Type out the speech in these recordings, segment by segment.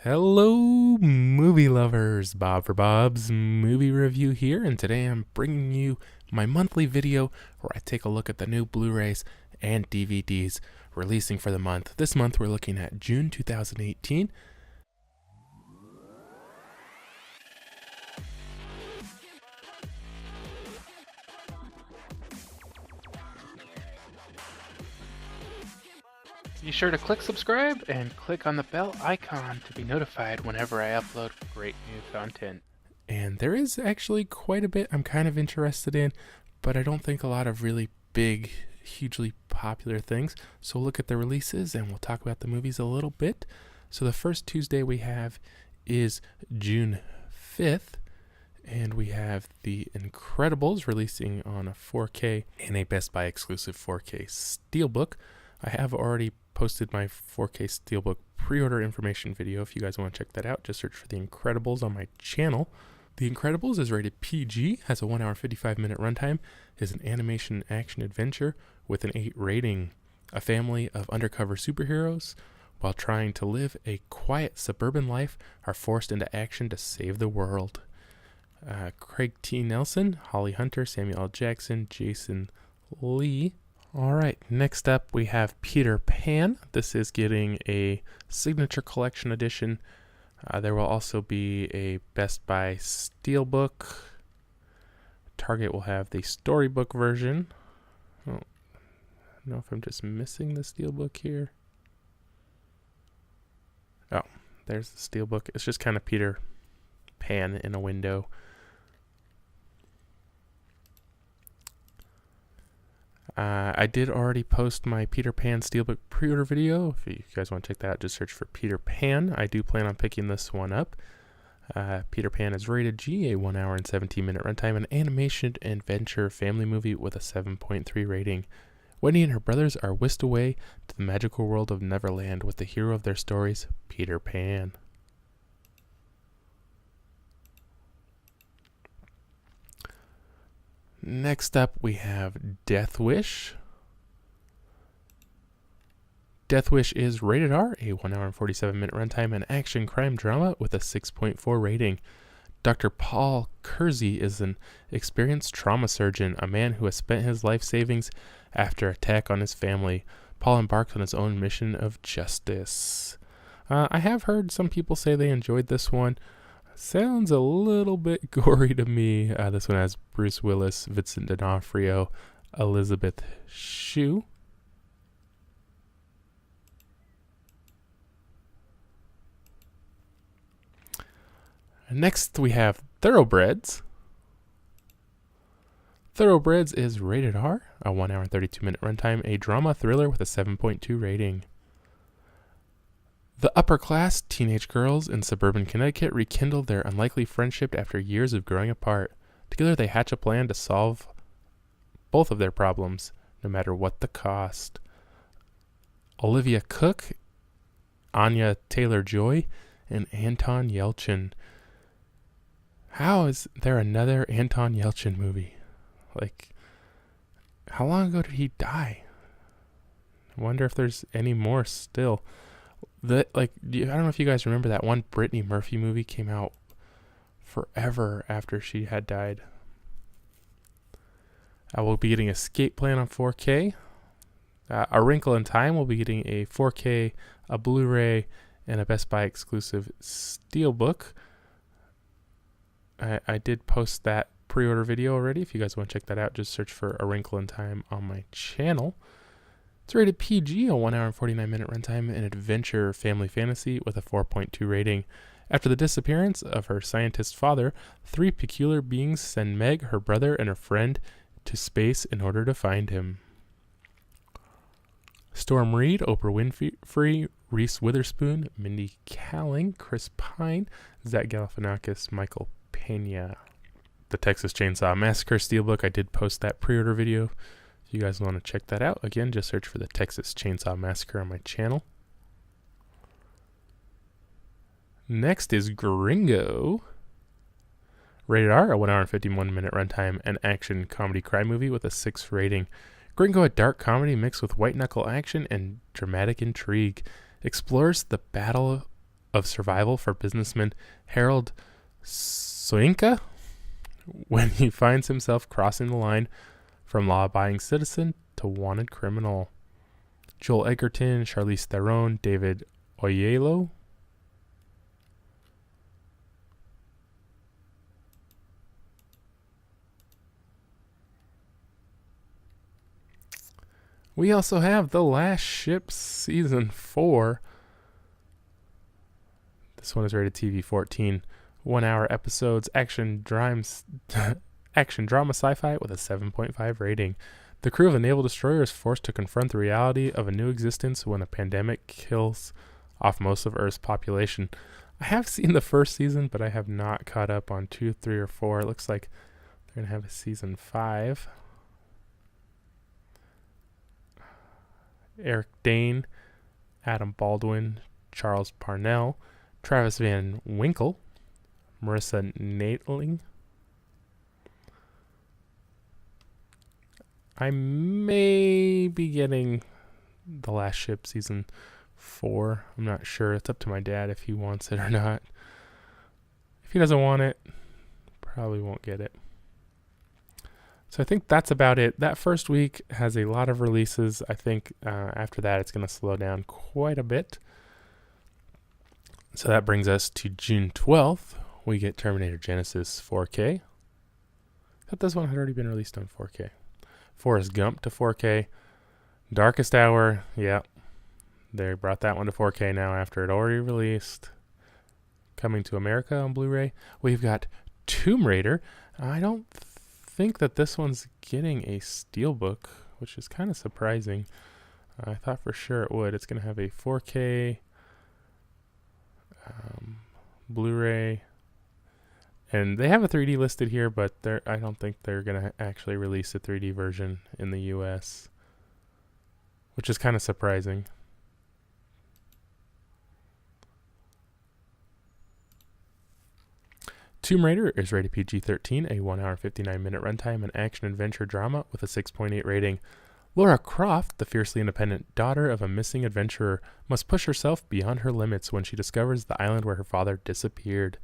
Hello, movie lovers. Bob for Bob's Movie Review here, and today I'm bringing you my monthly video where I take a look at the new Blu-rays and DVDs releasing for the month. This month we're looking at June 2018. Be sure to click subscribe and click on the bell icon to be notified whenever I upload great new content. And there is actually quite a bit I'm kind of interested in, but I don't think a lot of really big, hugely popular things. So we'll look at the releases and we'll talk about the movies a little bit. So the first Tuesday we have is June 5th. And we have The Incredibles releasing on a 4K and a Best Buy exclusive 4K Steelbook. I have already posted my 4K Steelbook pre-order information video. If you guys want to check that out, just search for The Incredibles on my channel. The Incredibles is rated PG, has a 1 hour 55 minute runtime, is an animation action adventure with an 8 rating. A family of undercover superheroes, while trying to live a quiet suburban life, are forced into action to save the world. Craig T. Nelson, Holly Hunter, Samuel L. Jackson, Jason Lee. All right, next up we have Peter Pan. This is getting a Signature Collection edition. There will also be a Best Buy Steelbook. Target will have the storybook version. Oh, I don't know if I'm just missing the Steelbook here. Oh, there's the Steelbook. It's just kind of Peter Pan in a window. I did already post my Peter Pan Steelbook pre-order video. If you guys want to check that out, just search for Peter Pan. I do plan on picking this one up. Peter Pan is rated G, a 1 hour and 17 minute runtime, an animation adventure family movie with a 7.3 rating. Wendy and her brothers are whisked away to the magical world of Neverland with the hero of their stories, Peter Pan. Next up, we have Death Wish. Death Wish is rated R, a 1 hour and 47 minute runtime, an action crime drama with a 6.4 rating. Dr. Paul Kersey is an experienced trauma surgeon, a man who has spent his life savings after attack on his family. Paul embarks on his own mission of justice. I have heard some people say they enjoyed this one. Sounds a little bit gory to me. This one has Bruce Willis, Vincent D'Onofrio, Elizabeth Shue. Next we have Thoroughbreds. Thoroughbreds is rated R, a 1 hour and 32 minute runtime, a drama thriller with a 7.2 rating. The upper-class teenage girls in suburban Connecticut rekindle their unlikely friendship after years of growing apart. Together they hatch a plan to solve both of their problems, no matter what the cost. Olivia Cook, Anya Taylor-Joy, and Anton Yelchin. How is there another Anton Yelchin movie? Like, how long ago did he die? I wonder if there's any more still. I don't know if you guys remember that one Brittany Murphy movie came out forever after she had died. I will be getting Escape Plan on 4K. A Wrinkle in Time will be getting a 4K, a Blu-ray, and a Best Buy exclusive Steelbook. I did post that pre-order video already. If you guys want to check that out, just search for A Wrinkle in Time on my channel. It's rated PG, a 1 hour and 49 minute runtime, an adventure family fantasy with a 4.2 rating. After the disappearance of her scientist father, 3 peculiar beings send Meg, her brother, and her friend to space in order to find him. Storm Reed, Oprah Winfrey, Reese Witherspoon, Mindy Kaling, Chris Pine, Zach Galifianakis, Michael Pena. The Texas Chainsaw Massacre Steelbook, I did post that pre-order video. If you guys want to check that out, again, just search for the Texas Chainsaw Massacre on my channel. Next is Gringo. Rated R, a 1 hour and 51 minute runtime, an action comedy crime movie with a 6 rating. Gringo, a dark comedy mixed with white knuckle action and dramatic intrigue, explores the battle of survival for businessman Harold Soinka when he finds himself crossing the line from law-abiding citizen to wanted criminal. Joel Edgerton, Charlize Theron, David Oyelowo. We also have The Last Ship Season 4. This one is rated TV 14. 1 hour episodes, action drama sci-fi with a 7.5 rating. The crew of a naval destroyer is forced to confront the reality of a new existence when a pandemic kills off most of Earth's population. I have seen the first season, but I have not caught up on 2, 3, or 4. It looks like they're going to have a season 5. Eric Dane, Adam Baldwin, Charles Parnell, Travis Van Winkle, Marissa Natling. I may be getting The Last Ship Season 4. I'm not sure. It's up to my dad if he wants it or not. If he doesn't want it, probably won't get it. So I think that's about it. That first week has a lot of releases. I think after that it's going to slow down quite a bit. So that brings us to June 12th. We get Terminator Genesis 4K. I thought this one had already been released on 4K. Forrest Gump to 4K. Darkest Hour, yeah. They brought that one to 4K now after it already released. Coming to America on Blu-ray. We've got Tomb Raider. I don't think that this one's getting a Steelbook, which is kind of surprising. I thought for sure it would. It's going to have a 4K Blu-ray. And they have a 3D listed here, but I don't think they're going to actually release a 3D version in the US, which is kind of surprising. Tomb Raider is rated PG-13, a 1 hour 59-minute runtime and action-adventure drama with a 6.8 rating. Laura Croft, the fiercely independent daughter of a missing adventurer, must push herself beyond her limits when she discovers the island where her father disappeared.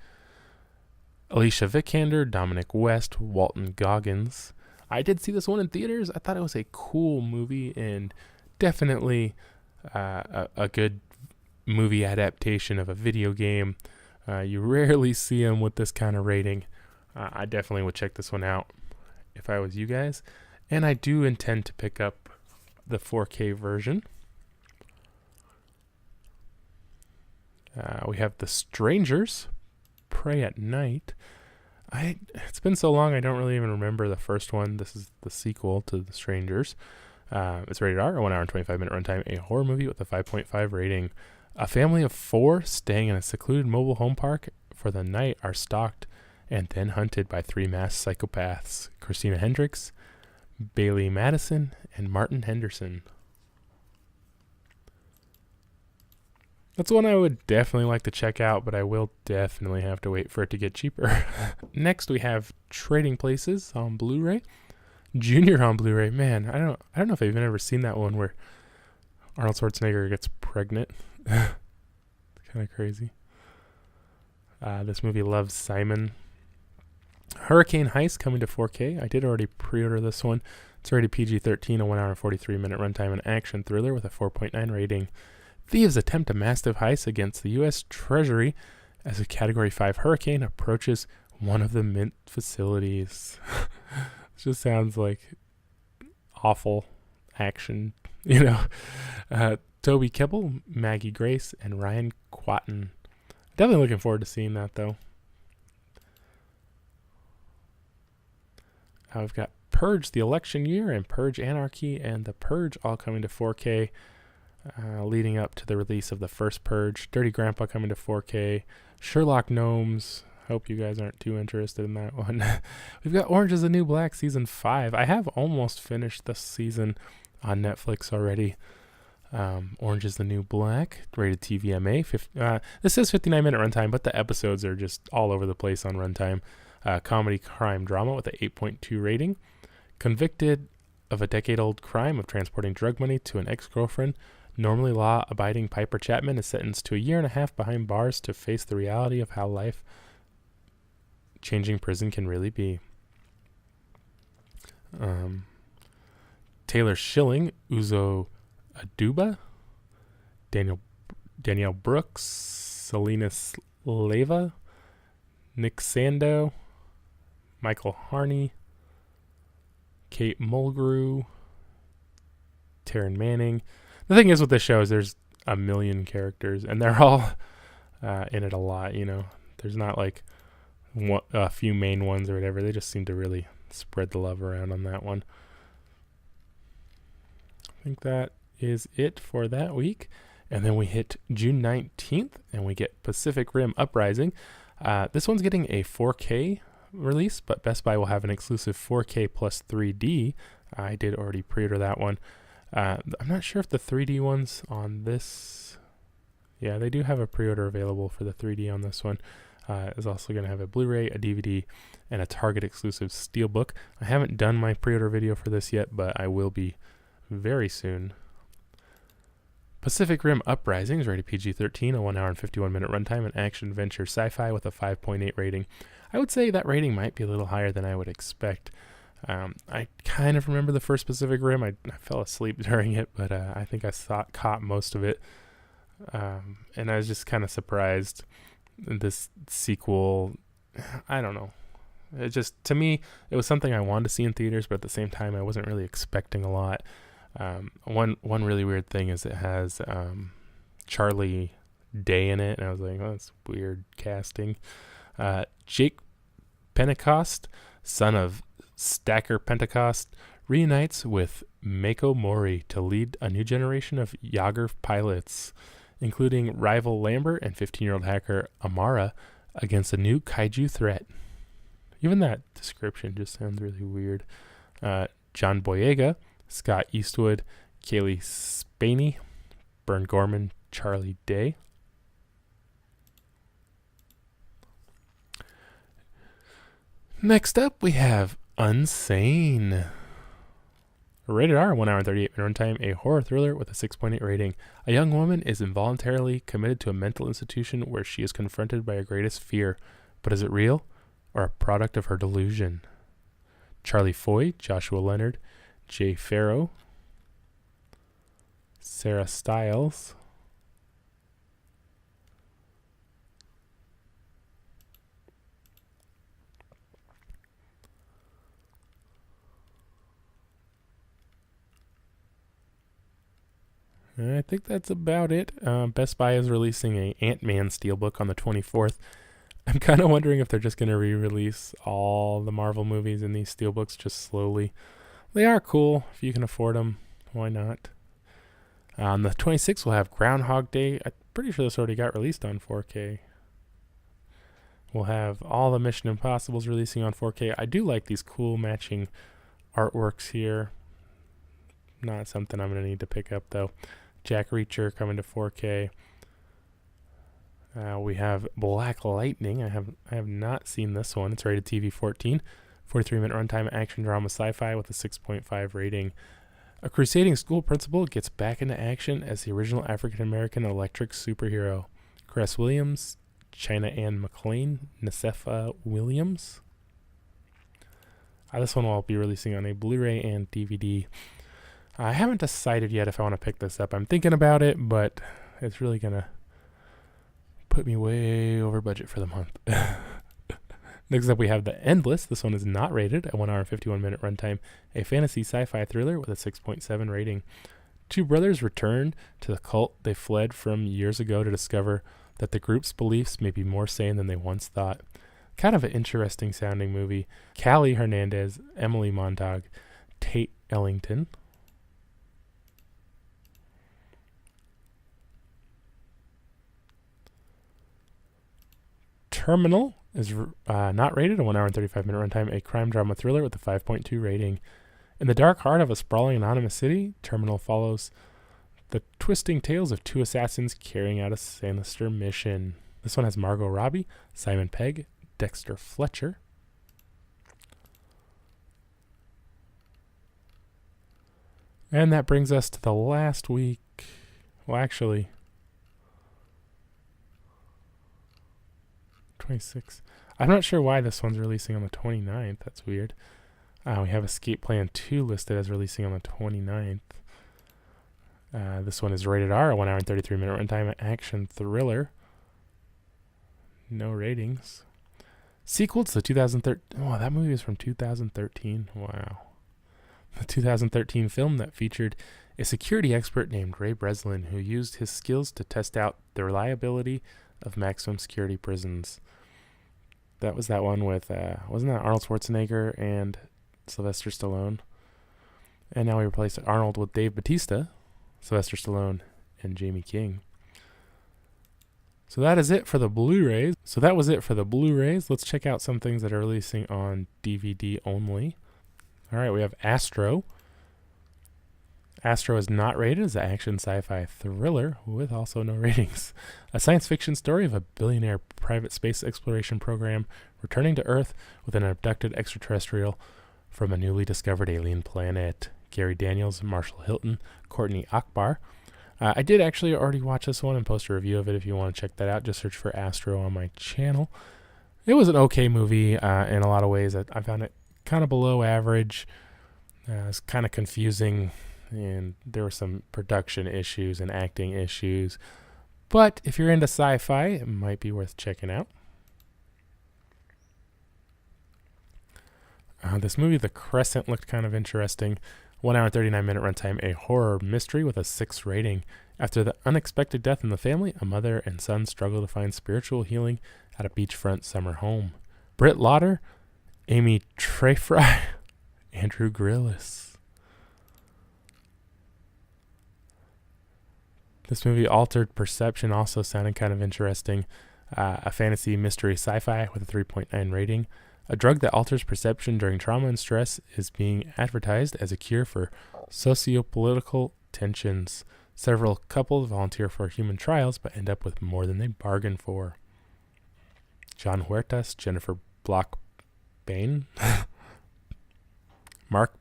Alicia Vikander, Dominic West, Walton Goggins. I did see this one in theaters. I thought it was a cool movie and definitely a good movie adaptation of a video game. You rarely see them with this kind of rating. I definitely would check this one out if I was you guys. And I do intend to pick up the 4K version. We have The Strangers, Pray at Night. It's been so long I don't really even remember the first one. This is the sequel to The Strangers. It's rated R, a 1 hour and 25-minute runtime, a horror movie with a 5.5 rating. A family of 4 staying in a secluded mobile home park for the night are stalked and then hunted by 3 masked psychopaths: Christina Hendricks, Bailey Madison, and Martin Henderson. That's one I would definitely like to check out, but I will definitely have to wait for it to get cheaper. Next, we have Trading Places on Blu-ray. Junior on Blu-ray. Man, I don't know if I've ever seen that one where Arnold Schwarzenegger gets pregnant. It's kind of crazy. This movie loves Simon. Hurricane Heist coming to 4K. I did already pre-order this one. It's rated PG-13, a 1 hour and 43-minute runtime, and action thriller with a 4.9 rating. Thieves attempt a massive heist against the U.S. Treasury as a Category 5 hurricane approaches one of the mint facilities. It just sounds like awful action, you know. Toby Kebbell, Maggie Grace, and Ryan Quatten. Definitely looking forward to seeing that, though. I've got Purge: The Election Year and Purge: Anarchy and The Purge all coming to 4K, leading up to the release of the first Purge. Dirty Grandpa coming to 4K. Sherlock Gnomes. Hope you guys aren't too interested in that one. We've got Orange is the New Black Season 5. I have almost finished this season on Netflix already. Orange is the New Black, rated TVMA. This is 59-minute runtime, but the episodes are just all over the place on runtime. Comedy crime drama with an 8.2 rating. Convicted of a decade-old crime of transporting drug money to an ex-girlfriend, Normally law-abiding Piper Chapman is sentenced to 1.5 years behind bars to face the reality of how life-changing prison can really be. Taylor Schilling, Uzo Aduba, Danielle Brooks, Selena Slava, Nick Sando, Michael Harney, Kate Mulgrew, Taryn Manning. The thing is with this show is there's a million characters, and they're all in it a lot, you know. There's not like a few main ones or whatever. They just seem to really spread the love around on that one. I think that is it for that week. And then we hit June 19th, and we get Pacific Rim Uprising. This one's getting a 4K release, but Best Buy will have an exclusive 4K plus 3D. I did already pre-order that one. I'm not sure if the 3D one's on this. Yeah, they do have a pre-order available for the 3D on this one. It's also going to have a Blu-ray, a DVD, and a Target exclusive Steelbook. I haven't done my pre-order video for this yet, but I will be very soon. Pacific Rim Uprising is rated PG-13, a 1 hour and 51 minute runtime, and action-adventure sci-fi with a 5.8 rating. I would say that rating might be a little higher than I would expect. I kind of remember the first Pacific Rim. I fell asleep during it, but I think I caught most of it. And I was just kind of surprised. This sequel, I don't know. It just, to me, it was something I wanted to see in theaters, but at the same time, I wasn't really expecting a lot. One really weird thing is it has Charlie Day in it, and I was like, oh, that's weird casting. Jake Pentecost, son of Stacker Pentecost, reunites with Mako Mori to lead a new generation of Yager pilots, including rival Lambert and 15-year-old hacker Amara against a new kaiju threat. Even that description just sounds really weird. John Boyega, Scott Eastwood, Kaylee Spaney, Bern Gorman, Charlie Day. Next up, we have Unsane. Rated R, 1 hour and 38 minute runtime, a horror thriller with a 6.8 rating. A young woman is involuntarily committed to a mental institution where she is confronted by her greatest fear. But is it real or a product of her delusion? Charlie Foy, Joshua Leonard, Jay Farrow, Sarah Stiles, I think that's about it. Best Buy is releasing a Ant-Man Steelbook on the 24th. I'm kind of wondering if they're just going to re-release all the Marvel movies in these Steelbooks just slowly. They are cool. If you can afford them, why not? On the 26th, we'll have Groundhog Day. I'm pretty sure this already got released on 4K. We'll have all the Mission Impossibles releasing on 4K. I do like these cool matching artworks here. Not something I'm going to need to pick up, though. Jack Reacher coming to 4K. We have Black Lightning. I have not seen this one. It's rated TV 14. 43-minute runtime action drama sci-fi with a 6.5 rating. A crusading school principal gets back into action as the original African-American electric superhero. Cress Williams, China Ann McClain, Nasefa Williams. This one will be releasing on a Blu-ray and DVD. I haven't decided yet if I want to pick this up. I'm thinking about it, but it's really going to put me way over budget for the month. Next up, we have The Endless. This one is not rated, a 1 hour and 51 minute runtime, a fantasy sci-fi thriller with a 6.7 rating. Two brothers return to the cult they fled from years ago to discover that the group's beliefs may be more sane than they once thought. Kind of an interesting sounding movie. Callie Hernandez, Emily Montag, Tate Ellington. Terminal is not rated, a 1 hour and 35 minute runtime, a crime drama thriller with a 5.2 rating. In the dark heart of a sprawling anonymous city, Terminal follows the twisting tales of two assassins carrying out a sinister mission. This one has Margot Robbie, Simon Pegg, Dexter Fletcher. And that brings us to the last week Well, actually, 26. I'm not sure why this one's releasing on the 29th. That's weird. We have Escape Plan 2 listed as releasing on the 29th. This one is rated R, 1 hour and 33 minute runtime, action thriller. No ratings. Sequel to the 2013... Oh, that movie is from 2013. Wow. The 2013 film that featured a security expert named Ray Breslin who used his skills to test out the reliability of maximum security prisons. That was that one with... wasn't that Arnold Schwarzenegger and Sylvester Stallone? And now we replaced Arnold with Dave Bautista, Sylvester Stallone, and Jamie King. So that is it for the Blu-rays. Let's check out some things that are releasing on DVD only. All right, we have Astro. Astro is not rated as an action sci-fi thriller with also no ratings. A science fiction story of a billionaire private space exploration program returning to Earth with an abducted extraterrestrial from a newly discovered alien planet. Gary Daniels, Marshall Hilton, Courtney Akbar. I did actually already watch this one and post a review of it if you want to check that out. Just search for Astro on my channel. It was an okay movie in a lot of ways. I found it kind of below average. It's kind of confusing, and there were some production issues and acting issues. But if you're into sci-fi, it might be worth checking out. This movie, The Crescent, looked kind of interesting. 1 hour and 39 minute runtime, a horror mystery with a 6 rating. After the unexpected death in the family, a mother and son struggle to find spiritual healing at a beachfront summer home. Britt Lauder, Amy Treyfry, Andrew Grillis. This movie, Altered Perception, also sounded kind of interesting. A fantasy mystery sci-fi with a 3.9 rating. A drug that alters perception during trauma and stress is being advertised as a cure for sociopolitical tensions. Several couples volunteer for human trials but end up with more than they bargained for. John Huertas, Jennifer Block-Bain, Mark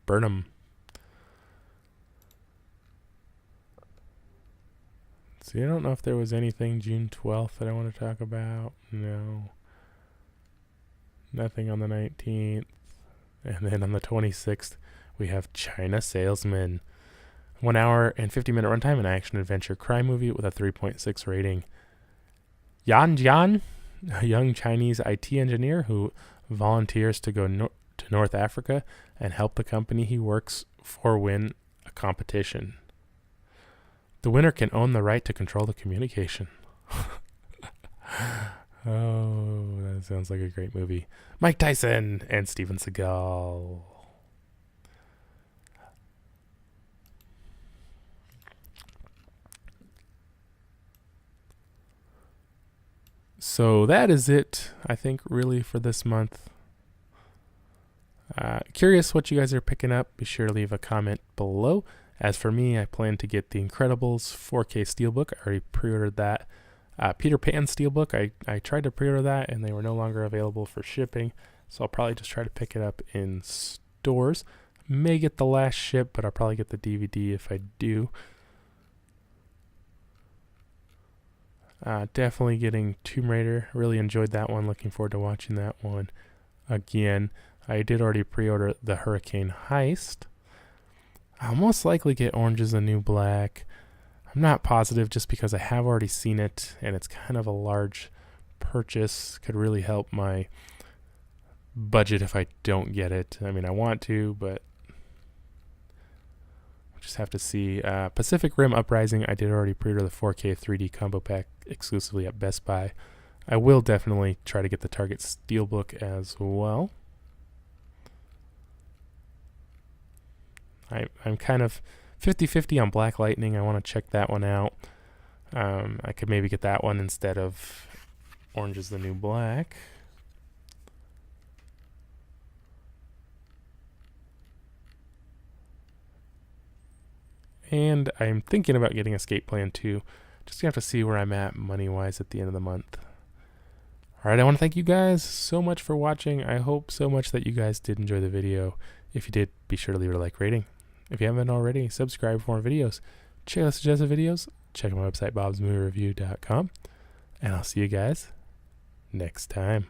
Burnham. See, I don't know if there was anything June 12th that I want to talk about. No. Nothing on the 19th. And then on the 26th, we have China Salesman. 1 hour and 50 minute runtime, an action adventure crime movie with a 3.6 rating. Yan Jian, a young Chinese IT engineer who volunteers to go to North Africa and help the company he works for win a competition. The winner can own the right to control the communication. Oh, that sounds like a great movie. Mike Tyson and Steven Seagal. So that is it, I think, really for this month. Curious what you guys are picking up. Be sure to leave a comment below. As for me, I plan to get The Incredibles 4K Steelbook. I already pre-ordered that. Peter Pan Steelbook, I tried to pre-order that and they were no longer available for shipping, so I'll probably just try to pick it up in stores. May get the last ship, but I'll probably get the DVD if I do. Definitely getting Tomb Raider. Really enjoyed that one. Looking forward to watching that one again. I did already pre-order the Hurricane Heist. I'll most likely get Orange is the New Black. I'm not positive just because I have already seen it and it's kind of a large purchase. Could really help my budget if I don't get it. I mean, I want to, but we'll just have to see. Pacific Rim Uprising, I did already pre-order the 4K 3D combo pack exclusively at Best Buy. I will definitely try to get the Target Steelbook as well. I'm kind of 50-50 on Black Lightning. I want to check that one out. I could maybe get that one instead of Orange is the New Black. And I'm thinking about getting Escape Plan 2. Just gonna have to see where I'm at money-wise at the end of the month. Alright, I want to thank you guys so much for watching. I hope so much that you guys did enjoy the video. If you did, be sure to leave it a like rating. If you haven't already, subscribe for more videos. check out suggested videos. Check out my website, BOBSMOVIEREVIEW.com. And I'll see you guys next time.